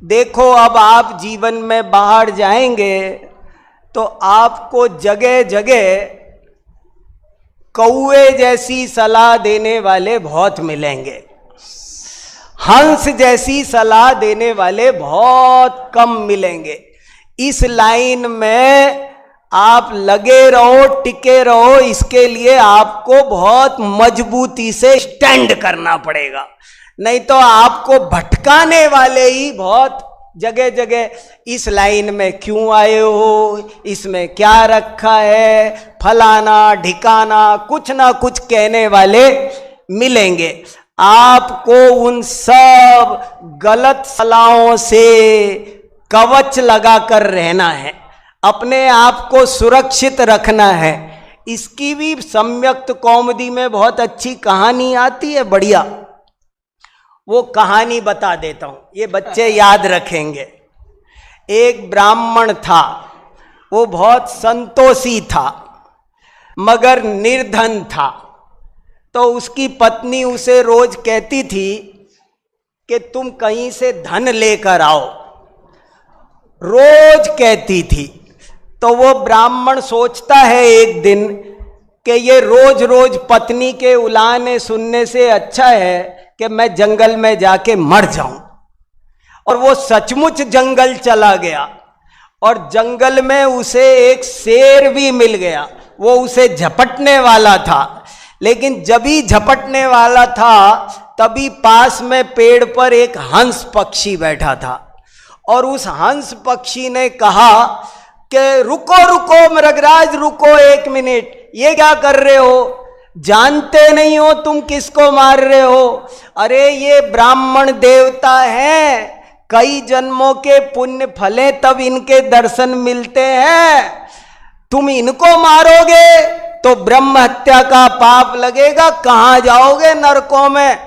देखो अब आप जीवन में बाहर जाएंगे तो आपको जगह जगह कौए जैसी सलाह देने वाले बहुत मिलेंगे, हंस जैसी सलाह देने वाले बहुत कम मिलेंगे। इस लाइन में आप लगे रहो, टिके रहो, इसके लिए आपको बहुत मजबूती से स्टैंड करना पड़ेगा, नहीं तो आपको भटकाने वाले ही बहुत जगह जगह इस लाइन में क्यों आए हो, इसमें क्या रखा है, फलाना ढिकाना, कुछ ना कुछ कहने वाले मिलेंगे। आपको उन सब गलत सलाहों से कवच लगाकर रहना है, अपने आप को सुरक्षित रखना है। इसकी भी सम्यक्त कौमुदी में बहुत अच्छी कहानी आती है, बढ़िया, वो कहानी बता देता हूं, ये बच्चे याद रखेंगे। एक ब्राह्मण था, वो बहुत संतोषी था मगर निर्धन था। तो उसकी पत्नी उसे रोज कहती थी कि तुम कहीं से धन लेकर आओ, रोज कहती थी। तो वो ब्राह्मण सोचता है एक दिन कि ये रोज रोज पत्नी के उलाहने सुनने से अच्छा है कि मैं जंगल में जाके मर जाऊं। और वो सचमुच जंगल चला गया और जंगल में उसे एक शेर भी मिल गया। वो उसे झपटने वाला था, लेकिन जब ही झपटने वाला था तभी पास में पेड़ पर एक हंस पक्षी बैठा था और उस हंस पक्षी ने कहा कि रुको रुको मृगराज, रुको एक मिनट, ये क्या कर रहे हो, जानते नहीं हो तुम किसको मार रहे हो? अरे ये ब्राह्मण देवता हैं, कई जन्मों के पुण्य फले तब इनके दर्शन मिलते हैं। तुम इनको मारोगे तो ब्रह्म हत्या का पाप लगेगा, कहां जाओगे, नरकों में।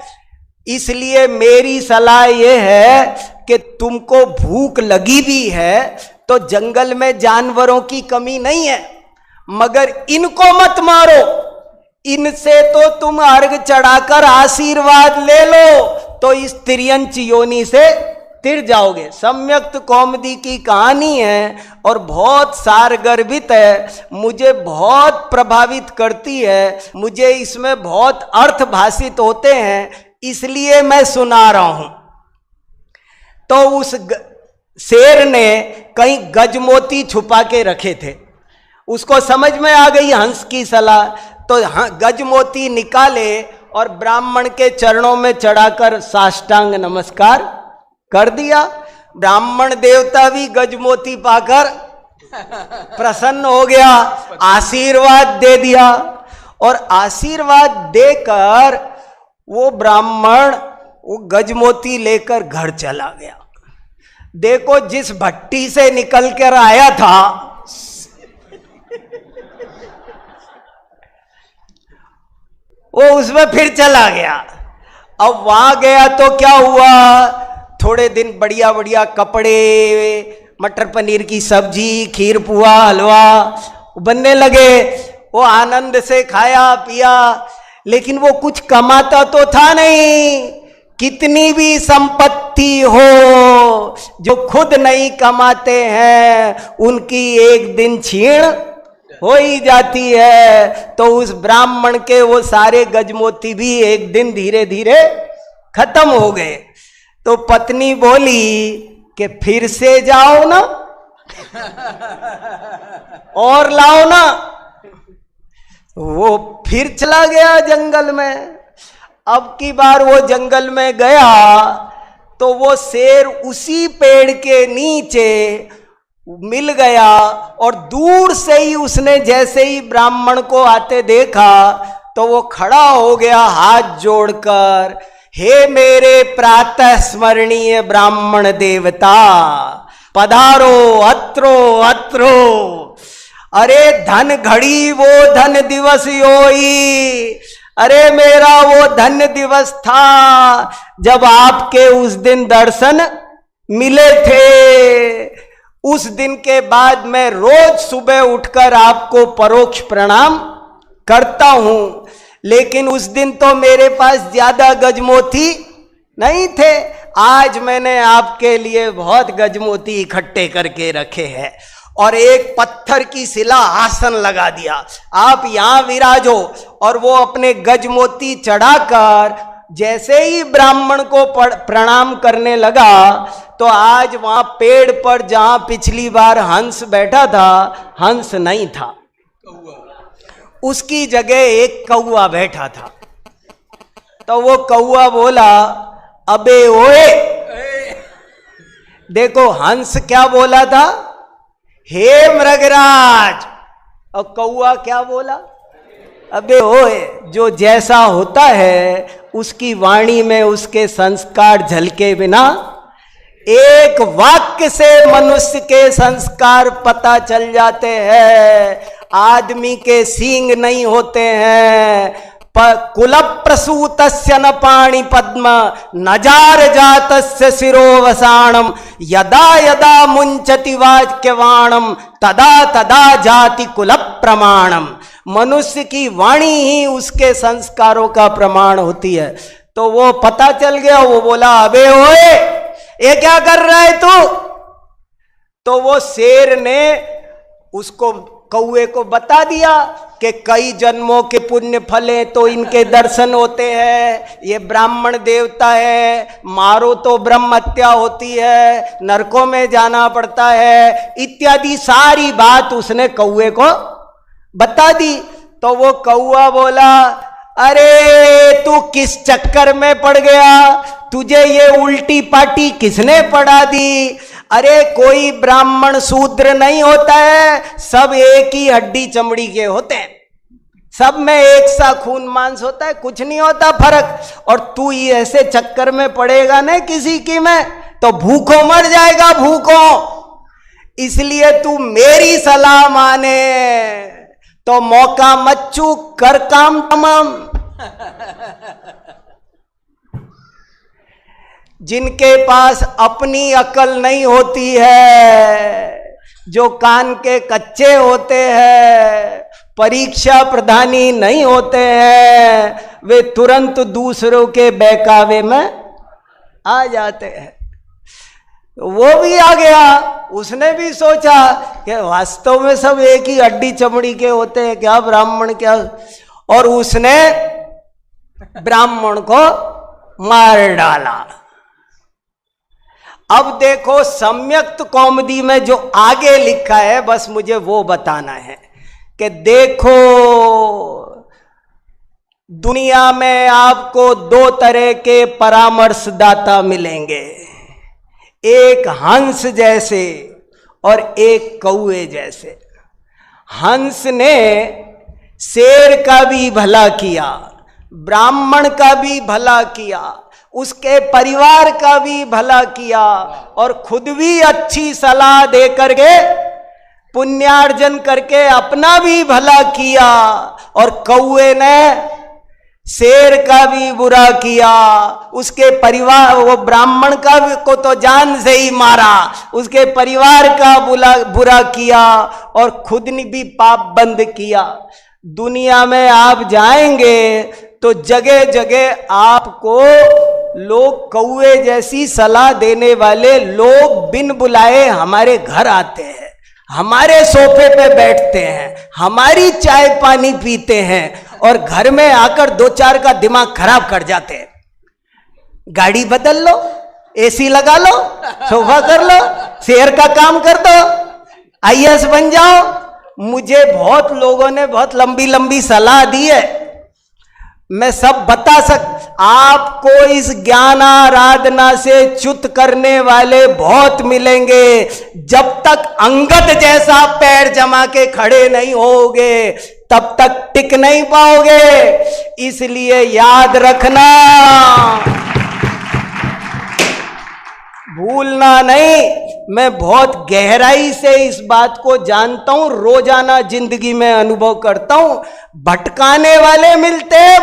इसलिए मेरी सलाह यह है कि तुमको भूख लगी भी है तो जंगल में जानवरों की कमी नहीं है, मगर इनको मत मारो, इनसे तो तुम अर्घ चढ़ाकर आशीर्वाद ले लो तो इस तिर्यंच योनि से तिर जाओगे। सम्यक्त कौमुदी की कहानी है और बहुत सारगर्भित है, मुझे बहुत प्रभावित करती है, मुझे इसमें बहुत अर्थ भाषित होते हैं, इसलिए मैं सुना रहा हूं। तो उस शेर ने कहीं गजमोती छुपा के रखे थे, उसको समझ में आ गई हंस की सलाह, तो गजमोती निकाले और ब्राह्मण के चरणों में चढ़ाकर साष्टांग नमस्कार कर दिया। ब्राह्मण देवता भी गजमोती पाकर प्रसन्न हो गया, आशीर्वाद दे दिया और आशीर्वाद देकर वो ब्राह्मण वो गजमोती लेकर घर चला गया। देखो जिस भट्टी से निकल कर आया था वो उसमें फिर चला गया। अब वहां गया तो क्या हुआ, थोड़े दिन बढ़िया बढ़िया कपड़े, मटर पनीर की सब्जी, खीर पुआ, हलवा बनने लगे। वो आनंद से खाया पिया, लेकिन वो कुछ कमाता तो था नहीं। कितनी भी संपत्ति हो, जो खुद नहीं कमाते हैं उनकी एक दिन छीण हो ही जाती है। तो उस ब्राह्मण के वो सारे गजमोती भी एक दिन धीरे धीरे खत्म हो गए। तो पत्नी बोली कि फिर से जाओ ना और लाओ ना। वो फिर चला गया जंगल में। अब की बार वो जंगल में गया तो वो शेर उसी पेड़ के नीचे मिल गया और दूर से ही उसने जैसे ही ब्राह्मण को आते देखा तो वो खड़ा हो गया हाथ जोड़कर, हे मेरे प्रातः स्मरणीय ब्राह्मण देवता, पधारो अत्रो अत्रो। अरे धन घड़ी वो धन दिवस योई, अरे मेरा वो धन्य दिवस था जब आपके उस दिन दर्शन मिले थे। उस दिन के बाद मैं रोज सुबह उठकर आपको परोक्ष प्रणाम करता हूं, लेकिन उस दिन तो मेरे पास ज्यादा गजमोती नहीं थे, आज मैंने आपके लिए बहुत गजमोती इकट्ठे करके रखे हैं और एक पत्थर की शिला आसन लगा दिया, आप यहां विराजो। और वो अपने गजमोती चढ़ाकर जैसे ही ब्राह्मण को प्रणाम करने लगा तो आज वहां पेड़ पर जहां पिछली बार हंस बैठा था, हंस नहीं था, उसकी जगह एक कौआ बैठा था। तो वो कौआ बोला, अबे ओए। देखो हंस क्या बोला था, हे मृगराज, और कौआ क्या बोला, अबे ओए। जो जैसा होता है उसकी वाणी में उसके संस्कार झलके बिना एक वाक्य से मनुष्य के संस्कार पता चल जाते हैं। आदमी के सींग नहीं होते हैं, कुल प्रसूतस्य न पाणि पद्म नजार जातस्य शिरोवसाणम यदा यदा मुंचति वाक्यवाणम तदा तदा जाति कुल प्रमाणम। मनुष्य की वाणी ही उसके संस्कारों का प्रमाण होती है। तो वो पता चल गया, वो बोला, अबे ओए ये क्या कर रहा है तू। तो वो शेर ने उसको कौए को बता दिया कि कई जन्मों के पुण्य फले तो इनके दर्शन होते हैं, ये ब्राह्मण देवता है, मारो तो ब्रह्म हत्या होती है, नरकों में जाना पड़ता है, इत्यादि सारी बात उसने कौए को बता दी। तो वो कौआ बोला, अरे तू किस चक्कर में पड़ गया, तुझे ये उल्टी पाटी किसने पढ़ा दी। अरे कोई ब्राह्मण शूद्र नहीं होता है, सब एक ही हड्डी चमड़ी के होते हैं, सब में एक सा खून मांस होता है, कुछ नहीं होता फर्क। और तू ये ऐसे चक्कर में पड़ेगा ना किसी की में तो भूखों मर जाएगा, भूखों। इसलिए तू मेरी सलाह माने तो मौका मत चूक, कर काम तमाम। जिनके पास अपनी अकल नहीं होती है, जो कान के कच्चे होते हैं, परीक्षा प्रधानी नहीं होते हैं, वे तुरंत दूसरों के बहकावे में आ जाते हैं। वो भी आ गया, उसने भी सोचा कि वास्तव में सब एक ही हड्डी चमड़ी के होते हैं क्या, ब्राह्मण क्या, और उसने ब्राह्मण को मार डाला। अब देखो सम्यक्त कौमुदी में जो आगे लिखा है, बस मुझे वो बताना है कि देखो दुनिया में आपको दो तरह के परामर्शदाता मिलेंगे, एक हंस जैसे और एक कौए जैसे। हंस ने शेर का भी भला किया, ब्राह्मण का भी भला किया, उसके परिवार का भी भला किया और खुद भी अच्छी सलाह दे करके पुण्यार्जन करके अपना भी भला किया। और कौए ने शेर का भी बुरा किया, उसके परिवार, वो ब्राह्मण का भी को तो जान से ही मारा, उसके परिवार का बुरा किया और खुद ने भी पाप बंद किया। दुनिया में आप जाएंगे तो जगह जगह आपको लोग कौए जैसी सलाह देने वाले लोग बिन बुलाए हमारे घर आते हैं, हमारे सोफे पे बैठते हैं, हमारी चाय पानी पीते हैं और घर में आकर दो चार का दिमाग खराब कर जाते हैं। गाड़ी बदल लो, एसी लगा लो, सोफा कर लो, शेयर का काम कर दो, आईएएस बन जाओ। मुझे बहुत लोगों ने बहुत लंबी लंबी सलाह दी है, मैं सब बता आपको इस ज्ञान आराधना से च्युत करने वाले बहुत मिलेंगे। जब तक अंगद जैसा पैर जमा के खड़े नहीं होगे तब तक टिक नहीं पाओगे। इसलिए याद रखना, भूलना नहीं। मैं बहुत गहराई से इस बात को जानता हूं, रोजाना जिंदगी में अनुभव करता हूं। भटकाने वाले मिलते हैं,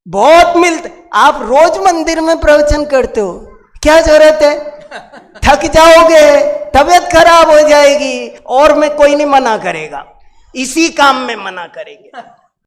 बहुत मिलते। आप रोज मंदिर में प्रवचन करते हो, क्या जरूरत है? थक जाओगे, तबीयत खराब हो जाएगी और मैं कोई नहीं मना करेगा, इसी काम में मना करेंगे।